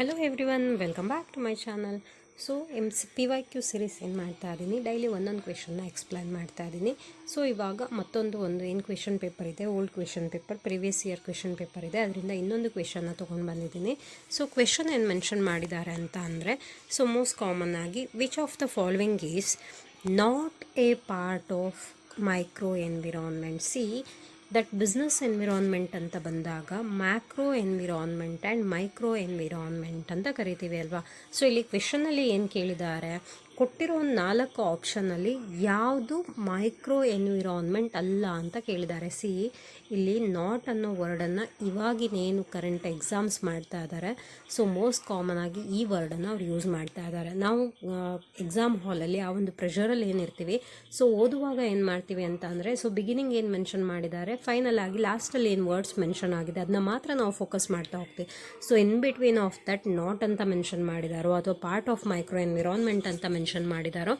Hello everyone, welcome back to my channel. So PYQ series ಏನು ಮಾಡ್ತಾ ಇದ್ದೀನಿ, daily ಒಂದೊಂದು ಕ್ವೆಶನ್ನ ಎಕ್ಸ್ಪ್ಲೈನ್ ಮಾಡ್ತಾ ಇದ್ದೀನಿ. ಸೊ ಇವಾಗ ಮತ್ತೊಂದು ಏನು ಕ್ವೆಶನ್ ಪೇಪರ್ ಇದೆ, old question paper, previous year question paper ಇದೆ, ಅದರಿಂದ ಇನ್ನೊಂದು ಕ್ವೆಶನ್ನ ತೊಗೊಂಡು ಬಂದಿದ್ದೀನಿ. ಸೊ ಕ್ವೆಶನ್ ಏನು ಮೆನ್ಷನ್ ಮಾಡಿದ್ದಾರೆ ಅಂತ ಅಂದರೆ, ಸೊ ಮೋಸ್ಟ್ ಕಾಮನ್ ಆಗಿ which of the following is not A part of micro environment. That business environment ಅಂತ ಬಂದಾಗ macro environment and micro environment ಅಂತ ಕರಿತೀವಿ ಅಲ್ವಾ. ಸೊ ಇಲ್ಲಿ ಕ್ವೆಶನಲ್ಲಿ ಏನು ಕೇಳಿದ್ದಾರೆ, ಕೊಟ್ಟಿರೋ ಒಂದು 4 ಆಪ್ಷನಲ್ಲಿ ಯಾವುದು ಮೈಕ್ರೋ ಎನ್ವಿರಾನ್ಮೆಂಟ್ ಅಲ್ಲ ಅಂತ ಕೇಳಿದ್ದಾರೆ. ಇಲ್ಲಿ ನಾಟ್ ಅನ್ನೋ ವರ್ಡನ್ನು ಇವಾಗಿನೇನು ಕರೆಂಟ್ ಎಕ್ಸಾಮ್ಸ್ ಮಾಡ್ತಾ ಇದ್ದಾರೆ, ಸೊ ಮೋಸ್ಟ್ ಕಾಮನ್ ಆಗಿ ಈ ವರ್ಡನ್ನು ಅವ್ರು ಯೂಸ್ ಮಾಡ್ತಾ ಇದ್ದಾರೆ. ನಾವು ಎಕ್ಸಾಮ್ ಹಾಲಲ್ಲಿ ಆ ಒಂದು ಪ್ರೆಷರಲ್ಲಿ ಏನಿರ್ತೀವಿ, ಸೊ ಓದುವಾಗ ಏನು ಮಾಡ್ತೀವಿ ಅಂತ ಅಂದರೆ, ಸೊ ಬಿಗಿನಿಂಗ್ ಏನು ಮೆನ್ಷನ್ ಮಾಡಿದ್ದಾರೆ, ಫೈನಲ್ ಆಗಿ ಲಾಸ್ಟಲ್ಲಿ ಏನು ವರ್ಡ್ಸ್ ಮೆನ್ಷನ್ ಆಗಿದೆ ಅದನ್ನ ಮಾತ್ರ ನಾವು ಫೋಕಸ್ ಮಾಡ್ತಾ ಹೋಗ್ತೀವಿ. So in between of that not ಅಂತ ಮೆನ್ಷನ್ ಮಾಡಿದಾರೋ ಅಥವಾ ಪಾರ್ಟ್ ಆಫ್ ಮೈಕ್ರೋ ಎನ್ವಿರಾನ್ಮೆಂಟ್ ಅಂತ ಮೆನ್ಷನ್ ಮಾಡಿದಾರೋ,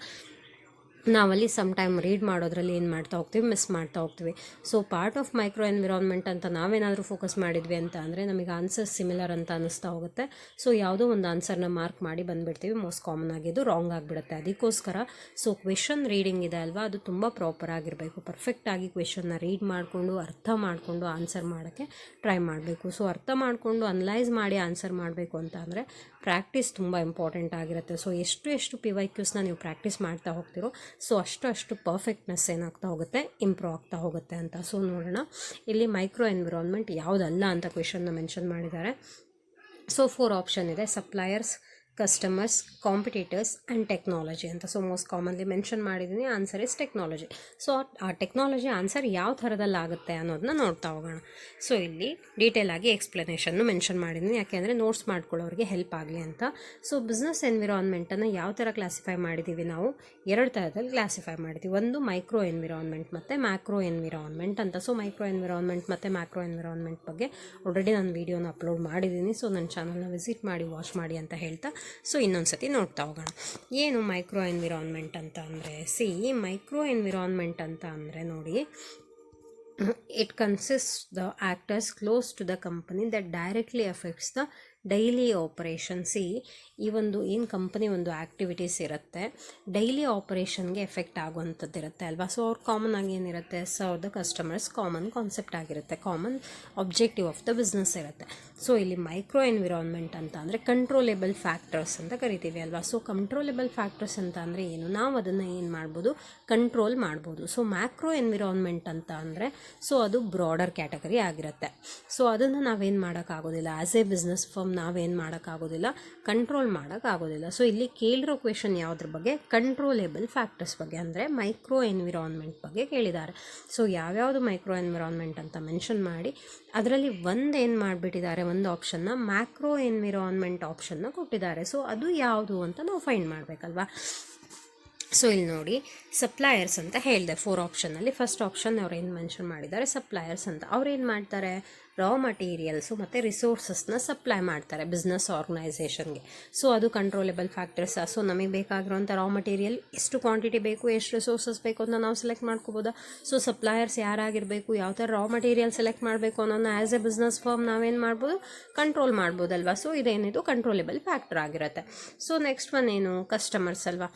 ನಾವಲ್ಲಿ ಸಮ್ ಟೈಮ್ ರೀಡ್ ಮಾಡೋದ್ರಲ್ಲಿ ಏನು ಮಾಡ್ತಾ ಹೋಗ್ತೀವಿ, ಮಿಸ್ ಮಾಡ್ತಾ ಹೋಗ್ತೀವಿ. So part of micro environment ಅಂತ ನಾವೇನಾದರೂ ಫೋಕಸ್ ಮಾಡಿದ್ವಿ ಅಂತ ಅಂದರೆ ನಮಗೆ ಆನ್ಸರ್ ಸಿಮಿಲರ್ ಅಂತ ಅನ್ನಿಸ್ತಾ ಹೋಗುತ್ತೆ. ಸೊ ಯಾವುದೋ ಒಂದು ಆನ್ಸರ್ನ ಮಾರ್ಕ್ ಮಾಡಿ ಬಂದುಬಿಡ್ತೀವಿ, ಮೋಸ್ಟ್ ಕಾಮನ್ ಆಗಿ ಇದು ರಾಂಗ್ ಆಗಿಬಿಡುತ್ತೆ. ಅದಕ್ಕೋಸ್ಕರ ಸೊ ಕ್ವೆಶನ್ ರೀಡಿಂಗ್ ಇದೆ ಅಲ್ವಾ, ಅದು ತುಂಬ ಪ್ರಾಪರ್ ಆಗಿರಬೇಕು. ಪರ್ಫೆಕ್ಟಾಗಿ ಕ್ವೆಶನ್ನ ರೀಡ್ ಮಾಡಿಕೊಂಡು ಅರ್ಥ ಮಾಡಿಕೊಂಡು ಆನ್ಸರ್ ಮಾಡೋಕ್ಕೆ ಟ್ರೈ ಮಾಡಬೇಕು. ಸೊ ಅರ್ಥ ಮಾಡಿಕೊಂಡು ಅನಲೈಸ್ ಮಾಡಿ ಆನ್ಸರ್ ಮಾಡಬೇಕು ಅಂತ ಅಂದರೆ ಪ್ರಾಕ್ಟೀಸ್ ತುಂಬ ಇಂಪಾರ್ಟೆಂಟ್ ಆಗಿರುತ್ತೆ. ಸೊ ಎಷ್ಟು PYQsನ ನೀವು ಪ್ರಾಕ್ಟೀಸ್ ಮಾಡ್ತಾ ಹೋಗ್ತಿರೋ, ಸೊ ಅಷ್ಟು ಪರ್ಫೆಕ್ಟ್ನೆಸ್ ಏನಾಗ್ತಾ ಹೋಗುತ್ತೆ, ಇಂಪ್ರೂವ್ ಆಗ್ತಾ ಹೋಗುತ್ತೆ ಅಂತ. ಸೊ ನೋಡೋಣ, ಇಲ್ಲಿ ಮೈಕ್ರೋ ಎನ್ವಿರಾನ್ಮೆಂಟ್ ಯಾವುದಲ್ಲ ಅಂತ ಕ್ವೆಶನ್ನ ಮೆನ್ಷನ್ ಮಾಡಿದ್ದಾರೆ. ಸೊ 4 ಆಪ್ಷನ್ ಇದೆ, suppliers, customers, competitors and technology ಅಂತ. ಸೊ ಮೋಸ್ಟ್ ಕಾಮನ್ಲಿ ಮೆನ್ಷನ್ ಮಾಡಿದ್ದೀನಿ, ಆನ್ಸರ್ ಇಸ್ ಟೆಕ್ನಾಲಜಿ. ಸೊ ಆ ಟೆಕ್ನಾಲಜಿ ಆನ್ಸರ್ ಯಾವ ಥರದಲ್ಲಿ ಆಗುತ್ತೆ ಅನ್ನೋದನ್ನ ನೋಡ್ತಾ ಹೋಗೋಣ. ಸೊ ಇಲ್ಲಿ ಡೀಟೇಲ್ ಆಗಿ ಎಕ್ಸ್ಪ್ಲನೇಷನ್ನು ಮೆನ್ಷನ್ ಮಾಡಿದ್ದೀನಿ, ಯಾಕೆಂದರೆ ನೋಟ್ಸ್ ಮಾಡ್ಕೊಳ್ಳೋರಿಗೆ ಹೆಲ್ಪ್ ಆಗಲಿ ಅಂತ. ಸೊ ಬಿಸ್ನೆಸ್ ಎನ್ವಿರಾನ್ಮೆಂಟನ್ನು ಯಾವ ಥರ ಕ್ಲಾಸಿಫೈ ಮಾಡಿದ್ದೀವಿ, ನಾವು 2 ಥರದಲ್ಲಿ ಕ್ಲಾಸಿಫೈ ಮಾಡಿದ್ದೀವಿ. ಒಂದು ಮೈಕ್ರೋ ಎನ್ವಿರಾನ್ಮೆಂಟ್ ಮತ್ತು ಮ್ಯಾಕ್ರೋ ಎನ್ವಿರಾನ್ಮೆಂಟ್ ಅಂತ. ಸೊ ಮೈಕ್ರೋ ಎನ್ವಿರಾನ್ಮೆಂಟ್ ಮತ್ತು ಮ್ಯಾಕ್ರೋ ಎನ್ವಿರಾನ್ಮೆಂಟ್ ಬಗ್ಗೆ ಆಲ್ರೆಡಿ ನಾನು ವೀಡಿಯೋನ ಅಪ್ಲೋಡ್ ಮಾಡಿದ್ದೀನಿ. ಸೊ ನನ್ನ ಚಾನಲ್ನ ವಿಸಿಟ್ ಮಾಡಿ, ವಾಚ್ ಮಾಡಿ ಅಂತ ಹೇಳ್ತಾ, ಸೊ ಇನ್ನೊಂದು ಸತಿ ನೋಡ್ತಾ ಹೋಗೋಣ. ಏನು ಮೈಕ್ರೋ ಎನ್ವಿರಾನ್ಮೆಂಟ್ ಅಂತ ಅಂದರೆ, ಮೈಕ್ರೋ ಎನ್ವಿರಾನ್ಮೆಂಟ್ ಅಂತ ಅಂದರೆ ನೋಡಿ, it consist the actors close to the company that directly affects the daily operation. ಈ ಒಂದು ಏನು ಕಂಪನಿ ಒಂದು ಆ್ಯಕ್ಟಿವಿಟೀಸ್ ಇರುತ್ತೆ, ಡೈಲಿ ಆಪರೇಷನ್ಗೆ ಎಫೆಕ್ಟ್ ಆಗುವಂಥದ್ದು ಇರುತ್ತೆ ಅಲ್ವಾ. ಸೊ ಅವ್ರು ಕಾಮನ್ ಆಗಿ ಏನಿರುತ್ತೆ, serve the customers, common concept ಆಗಿರುತ್ತೆ, common objective of the business ಇರುತ್ತೆ. ಸೊ ಇಲ್ಲಿ ಮೈಕ್ರೋ ಎನ್ವಿರಾನ್ಮೆಂಟ್ ಅಂತ ಅಂದರೆ ಕಂಟ್ರೋಲೇಬಲ್ ಫ್ಯಾಕ್ಟರ್ಸ್ ಅಂತ ಕರಿತೀವಿ ಅಲ್ವಾ. ಸೊ ಕಂಟ್ರೋಲೇಬಲ್ ಫ್ಯಾಕ್ಟರ್ಸ್ ಅಂತ ಅಂದರೆ ಏನು, ನಾವು ಅದನ್ನು ಏನು ಮಾಡ್ಬೋದು, ಕಂಟ್ರೋಲ್ ಮಾಡ್ಬೋದು. ಸೊ ಮ್ಯಾಕ್ರೋ ಎನ್ವಿರಾನ್ಮೆಂಟ್ ಅಂತ ಅಂದರೆ ಸೊ ಅದು ಬ್ರಾಡರ್ ಕ್ಯಾಟಗರಿ ಆಗಿರುತ್ತೆ. ಸೊ ಅದನ್ನು ನಾವೇನು ಮಾಡೋಕ್ಕಾಗೋದಿಲ್ಲ, ಆ್ಯಸ್ ಎ ಬಿಸ್ನೆಸ್ ಫರ್ಮ್ ನಾವೇನು ಮಾಡೋಕ್ಕಾಗೋದಿಲ್ಲ, ಕಂಟ್ರೋಲ್ ಮಾಡೋಕ್ಕಾಗೋದಿಲ್ಲ. ಸೊ ಇಲ್ಲಿ ಕೇಳಿರೋ ಕ್ವೆಶನ್ ಯಾವುದ್ರ ಬಗ್ಗೆ, ಕಂಟ್ರೋಲೇಬಲ್ ಫ್ಯಾಕ್ಟರ್ಸ್ ಬಗ್ಗೆ, ಅಂದರೆ ಮೈಕ್ರೋ ಎನ್ವಿರಾನ್ಮೆಂಟ್ ಬಗ್ಗೆ ಕೇಳಿದ್ದಾರೆ. ಸೊ ಯಾವ್ಯಾವುದು ಮೈಕ್ರೋ ಎನ್ವಿರಾನ್ಮೆಂಟ್ ಅಂತ ಮೆನ್ಷನ್ ಮಾಡಿ ಅದರಲ್ಲಿ ಏನು ಮಾಡಿಬಿಟ್ಟಿದ್ದಾರೆ, ಒಂದು ಆಪ್ಷನ್ನ ಮ್ಯಾಕ್ರೋ ಎನ್ವಿರಾನ್ಮೆಂಟ್ ಆಪ್ಷನ್ನ ಕೊಟ್ಟಿದ್ದಾರೆ. ಸೊ ಅದು ಯಾವುದು ಅಂತ ನಾವು ಫೈಂಡ್ ಮಾಡಬೇಕಲ್ವಾ. ಸೊ ಇಲ್ಲಿ ನೋಡಿ, ಸಪ್ಲೈಯರ್ಸ್ ಅಂತ ಹೇಳಿದೆ 4 ಆಪ್ಷನ್ನಲ್ಲಿ. ಫಸ್ಟ್ ಆಪ್ಷನ್ ಅವ್ರು ಏನು ಮೆನ್ಷನ್ ಮಾಡಿದ್ದಾರೆ, ಸಪ್ಲೈಯರ್ಸ್ ಅಂತ. ಅವ್ರು ಏನು ಮಾಡ್ತಾರೆ, ರಾ ಮಟೀರಿಯಲ್ಸು ಮತ್ತು ರಿಸೋರ್ಸಸ್ನ ಸಪ್ಲೈ ಮಾಡ್ತಾರೆ ಬಿಸ್ನೆಸ್ ಆರ್ಗನೈಸೇಷನ್ಗೆ. ಸೊ ಅದು ಕಂಟ್ರೋಲೇಬಲ್ ಫ್ಯಾಕ್ಟರ್ಸ್. ಸೊ ನಮಗೆ ಬೇಕಾಗಿರೋಂಥ ರಾ ಮಟೀರಿಯಲ್ ಎಷ್ಟು ಕ್ವಾಂಟಿಟಿ ಬೇಕು, ಎಷ್ಟು ರಿಸೋರ್ಸಸ್ ಬೇಕು ಅಂತ ನಾವು ಸೆಲೆಕ್ಟ್ ಮಾಡ್ಕೋಬೋದಾ. ಸೊ ಸಪ್ಲೈಯರ್ಸ್ ಯಾರಾಗಿರಬೇಕು, ಯಾವ ಥರ ರಾ ಮಟೀರಿಯಲ್ ಸೆಲೆಕ್ಟ್ ಮಾಡಬೇಕು ಅನ್ನೋದನ್ನ ಆ್ಯಸ್ ಎ ಬಿಸ್ನೆಸ್ ಫರ್ಮ್ ನಾವೇನು ಮಾಡ್ಬೋದು, ಕಂಟ್ರೋಲ್ ಮಾಡ್ಬೋದಲ್ವಾ. ಸೊ ಇದೇನಿದು ಕಂಟ್ರೋಲೇಬಲ್ ಫ್ಯಾಕ್ಟರ್ ಆಗಿರುತ್ತೆ. ಸೊ ನೆಕ್ಸ್ಟ್ ಒನ್ ಏನು, ಕಸ್ಟಮರ್ಸ್ ಅಲ್ವಾ.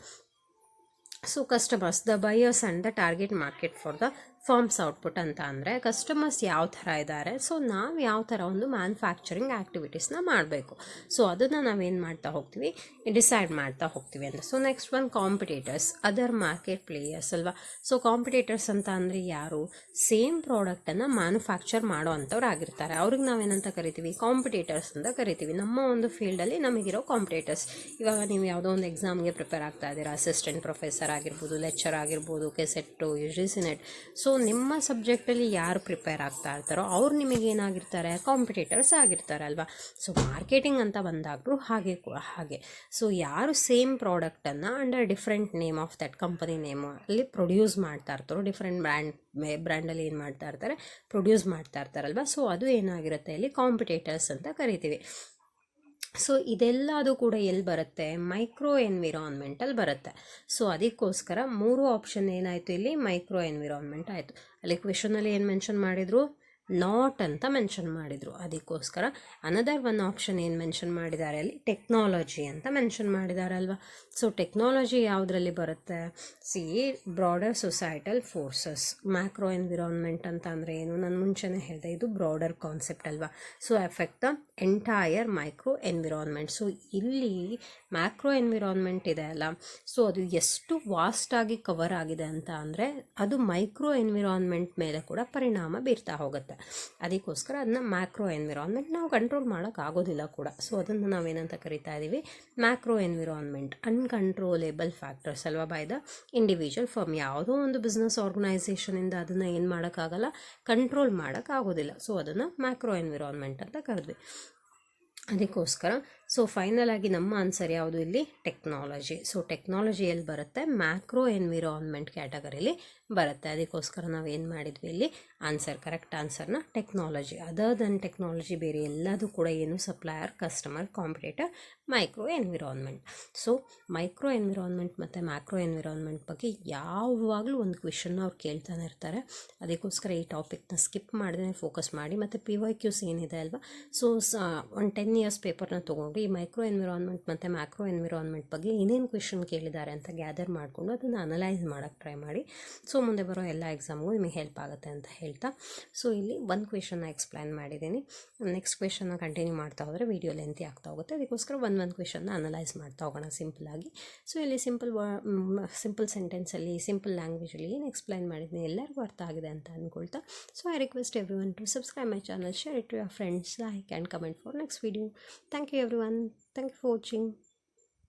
So customers, the buyers and the target market for the firms output ಅಂತ ಅಂದರೆ ಕಸ್ಟಮರ್ಸ್ ಯಾವ ಥರ ಇದ್ದಾರೆ, ಸೊ ನಾವು ಯಾವ ಥರ ಒಂದು ಮ್ಯಾನುಫ್ಯಾಕ್ಚರಿಂಗ್ ಆ್ಯಕ್ಟಿವಿಟೀಸ್ನ ಮಾಡಬೇಕು, ಸೊ ಅದನ್ನು ನಾವೇನು ಮಾಡ್ತಾ ಹೋಗ್ತೀವಿ, ಡಿಸೈಡ್ ಮಾಡ್ತಾ ಹೋಗ್ತೀವಿ ಅಂತ. So next one competitors, other market players ಅಲ್ವಾ. ಸೊ ಕಾಂಪಿಟೇಟರ್ಸ್ ಅಂತ ಅಂದರೆ ಯಾರು, ಸೇಮ್ ಪ್ರಾಡಕ್ಟನ್ನು ಮ್ಯಾನುಫ್ಯಾಕ್ಚರ್ ಮಾಡೋ ಅಂಥವ್ರು ಆಗಿರ್ತಾರೆ, ಅವ್ರಿಗೆ ನಾವೇನಂತ ಕರಿತೀವಿ, ಕಾಂಪಿಟೇಟರ್ಸ್ ಅಂತ ಕರಿತೀವಿ. ನಮ್ಮ ಒಂದು ಫೀಲ್ಡಲ್ಲಿ ನಮಗಿರೋ ಕಾಂಪಿಟೇಟರ್ಸ್. ಇವಾಗ ನೀವು ಯಾವುದೋ ಒಂದು ಎಕ್ಸಾಮ್ಗೆ ಪ್ರಿಪೇರ್ ಆಗ್ತಾ ಇದ್ದೀರಾ, ಅಸಿಸ್ಟೆಂಟ್ ಪ್ರೊಫೆಸರ್ ಆಗಿರ್ಬೋದು, ಲೆಕ್ಚರ್ ಆಗಿರ್ಬೋದು, ಕೆಸೆಟ್ಟು, UGC ನೆಟ್. ಸೊ ನಿಮ್ಮ ಸಬ್ಜೆಕ್ಟಲ್ಲಿ ಯಾರು ಪ್ರಿಪೇರ್ ಆಗ್ತಾ ಇರ್ತಾರೋ ಅವ್ರು ನಿಮಗೇನಾಗಿರ್ತಾರೆ, ಕಾಂಪಿಟೇಟರ್ಸ್ ಆಗಿರ್ತಾರೆ ಅಲ್ವಾ. ಸೊ ಮಾರ್ಕೆಟಿಂಗ್ ಅಂತ ಬಂದಾಗಲೂ ಹಾಗೆ ಸೊ ಯಾರು ಸೇಮ್ ಪ್ರಾಡಕ್ಟನ್ನು under different name of that company name ಅಲ್ಲಿ ಪ್ರೊಡ್ಯೂಸ್ ಮಾಡ್ತಾ ಇರ್ತಾರೋ, ಡಿಫ್ರೆಂಟ್ ಬ್ರ್ಯಾಂಡಲ್ಲಿ ಏನು ಮಾಡ್ತಾ ಇರ್ತಾರೆ, ಪ್ರೊಡ್ಯೂಸ್ ಮಾಡ್ತಾ ಇರ್ತಾರಲ್ವ. ಸೊ ಅದು ಏನಾಗಿರುತ್ತೆ, ಇಲ್ಲಿ ಕಾಂಪಿಟೇಟರ್ಸ್ ಅಂತ ಕರಿತೀವಿ. ಸೊ ಇದೆಲ್ಲದು ಕೂಡ ಎಲ್ಲಿ ಬರುತ್ತೆ, ಮೈಕ್ರೋ ಎನ್ವಿರಾನ್ಮೆಂಟಲ್ಲಿ ಬರುತ್ತೆ. ಸೊ ಅದಕ್ಕೋಸ್ಕರ 3 ಆಪ್ಷನ್ ಏನಾಯಿತು, ಇಲ್ಲಿ ಮೈಕ್ರೋ ಎನ್ವಿರಾನ್ಮೆಂಟ್ ಆಯಿತು. ಅಲ್ಲಿ ಕ್ವೆಶನಲ್ಲಿ ಏನು ಮೆನ್ಷನ್ ಮಾಡಿದರು, ನಾಟ್ ಅಂತ ಮೆನ್ಷನ್ ಮಾಡಿದರು. ಅದಕ್ಕೋಸ್ಕರ ಅನದರ್ ಒನ್ ಆಪ್ಷನ್ ಏನು ಮೆನ್ಷನ್ ಮಾಡಿದ್ದಾರೆ ಅಲ್ಲಿ, ಟೆಕ್ನಾಲಜಿ ಅಂತ ಮೆನ್ಷನ್ ಮಾಡಿದ್ದಾರೆ ಅಲ್ವಾ. ಸೊ ಟೆಕ್ನಾಲಜಿ ಯಾವುದರಲ್ಲಿ ಬರುತ್ತೆ, C broader societal forces. Macro environment ಅಂತ ಅಂದರೆ ಏನು, ನಾನು ಮುಂಚೆನೇ ಹೇಳಿದೆ, ಇದು ಬ್ರಾಡರ್ ಕಾನ್ಸೆಪ್ಟ್ ಅಲ್ವಾ. So effect the entire micro environment. So ಇಲ್ಲಿ ಮ್ಯಾಕ್ರೋ ಎನ್ವಿರಾನ್ಮೆಂಟ್ ಇದೆ ಅಲ್ಲ, ಸೊ ಅದು ಎಷ್ಟು ವಾಸ್ಟಾಗಿ ಕವರ್ ಆಗಿದೆ ಅಂತ ಅಂದರೆ ಅದು ಮೈಕ್ರೋ ಎನ್ವಿರಾನ್ಮೆಂಟ್ ಮೇಲೆ ಕೂಡ ಪರಿಣಾಮ ಬೀರ್ತಾ ಹೋಗುತ್ತೆ. ಅದಕ್ಕೋಸ್ಕರ ಅದನ್ನ ಮ್ಯಾಕ್ರೋ ಎನ್ವಿರಾನ್ಮೆಂಟ್ ನಾವು ಕಂಟ್ರೋಲ್ ಮಾಡೋಕ್ಕಾಗೋದಿಲ್ಲ ಕೂಡ. ಸೊ ಅದನ್ನು ನಾವೇನಂತ ಕರಿತಾ ಇದ್ದೀವಿ, ಮ್ಯಾಕ್ರೋ ಎನ್ವಿರಾನ್ಮೆಂಟ್. ಅನ್ಕಂಟ್ರೋಲೇಬಲ್ ಫ್ಯಾಕ್ಟರ್ಸ್ ಅಲ್ವಾ ಬೈ ದ ಇಂಡಿವಿಜುವಲ್ ಫರ್ಮ್. ಯಾವುದೋ ಒಂದು ಬಿಸ್ನೆಸ್ ಆರ್ಗನೈಸೇಷನಿಂದ ಅದನ್ನು ಏನು ಮಾಡೋಕ್ಕಾಗಲ್ಲ, ಕಂಟ್ರೋಲ್ ಮಾಡೋಕ್ಕಾಗೋದಿಲ್ಲ. ಸೊ ಅದನ್ನು ಮ್ಯಾಕ್ರೋ ಎನ್ವಿರಾನ್ಮೆಂಟ್ ಅಂತ ಕರೆದ್ವಿ. ಅದಕ್ಕೋಸ್ಕರ ಸೊ ಫೈನಲ್ ಆಗಿ ನಮ್ಮ ಆನ್ಸರ್ ಯಾವುದು ಇಲ್ಲಿ, ಟೆಕ್ನಾಲಜಿ. ಸೊ ಟೆಕ್ನಾಲಜಿ ಎಲ್ಲಿ ಬರುತ್ತೆ, ಮ್ಯಾಕ್ರೋ ಎನ್ವಿರಾನ್ಮೆಂಟ್ ಕ್ಯಾಟಗರಿಲಿ ಬರುತ್ತೆ. ಅದಕ್ಕೋಸ್ಕರ ನಾವು ಏನು ಮಾಡಿದ್ವಿ ಇಲ್ಲಿ ಆನ್ಸರ್, ಕರೆಕ್ಟ್ ಆನ್ಸರ್ನ ಟೆಕ್ನಾಲಜಿ. ಅದರ್ ದೆನ್ ಟೆಕ್ನಾಲಜಿ ಬೇರೆ ಎಲ್ಲದೂ ಕೂಡ ಏನು, supplier, customer, competitor, micro environment. So micro environment ಮತ್ತು ಮ್ಯಾಕ್ರೋ ಎನ್ವಿರಾನ್ಮೆಂಟ್ ಬಗ್ಗೆ ಯಾವಾಗಲೂ ಒಂದು ಕ್ವೆಶನ್ನ ಅವ್ರು ಕೇಳ್ತಾನೆ ಇರ್ತಾರೆ. ಅದಕ್ಕೋಸ್ಕರ ಈ ಟಾಪಿಕ್ನ ಸ್ಕಿಪ್ ಮಾಡದೇ ಫೋಕಸ್ ಮಾಡಿ. ಮತ್ತು PYQs ಏನಿದೆ ಅಲ್ವಾ, ಸೊ ಒಂದು 10 years ಪೇಪರ್ನ ತೊಗೊಂಡು ಈ ಮೈಕ್ರೋ ಎನ್ವಿರಾನ್ಮೆಂಟ್ ಮತ್ತು ಮ್ಯಾಕ್ರೋ ಎನ್ವಿರಾನ್ಮೆಂಟ್ ಬಗ್ಗೆ ಏನೇನು ಕ್ವೆಶನ್ ಕೇಳಿದ್ದಾರೆ ಅಂತ ಗ್ಯಾದರ್ ಮಾಡಿಕೊಂಡು ಅದನ್ನು ಅನಲೈಸ್ ಮಾಡೋಕ್ಕೆ ಟ್ರೈ ಮಾಡಿ. ಸೊ ಮುಂದೆ ಬರೋ ಎಲ್ಲ ಎಕ್ಸಾಮ್ಗೂ ನಿಮಗೆ ಹೆಲ್ಪ್ ಆಗುತ್ತೆ ಅಂತ ಹೇಳ್ತಾ, ಸೊ ಇಲ್ಲಿ ಒಂದು ಕ್ವೆಶನ್ನ ಎಕ್ಸ್ಪ್ಲೈನ್ ಮಾಡಿದ್ದೀನಿ. ನೆಕ್ಸ್ಟ್ ಕ್ವೆಶನ್ನ ಕಂಟಿನ್ಯೂ ಮಾಡ್ತಾ ಹೋದರೆ ವೀಡಿಯೋ ಲೆಂತಿ ಆಗ್ತಾ ಹೋಗುತ್ತೆ. ಅದಕ್ಕೋಸ್ಕರ ಒಂದು ಕ್ವೆಶನ್ನ ಅನಲೈಸ್ ಮಾಡ್ತಾ ಹೋಗೋಣ ಸಿಂಪಲಾಗಿ. ಸೊ ಇಲ್ಲಿ ಸಿಂಪಲ್ ಸೆಂಟೆನ್ಸಲ್ಲಿ, ಸಿಂಪಲ್ ಲ್ಯಾಂಗ್ವೇಜಲ್ಲಿ ಏನು ಎಕ್ಸ್ಪ್ಲೈನ್ ಮಾಡಿದ್ದೀನಿ ಎಲ್ಲರಿಗೂ ಅರ್ಥ ಆಗಿದೆ ಅಂತ ಅಂದ್ಕೊಳ್ತಾ, so I request everyone to subscribe my channel, share it to your friends, like and comment for next video. Thank you everyone. Thank you for watching.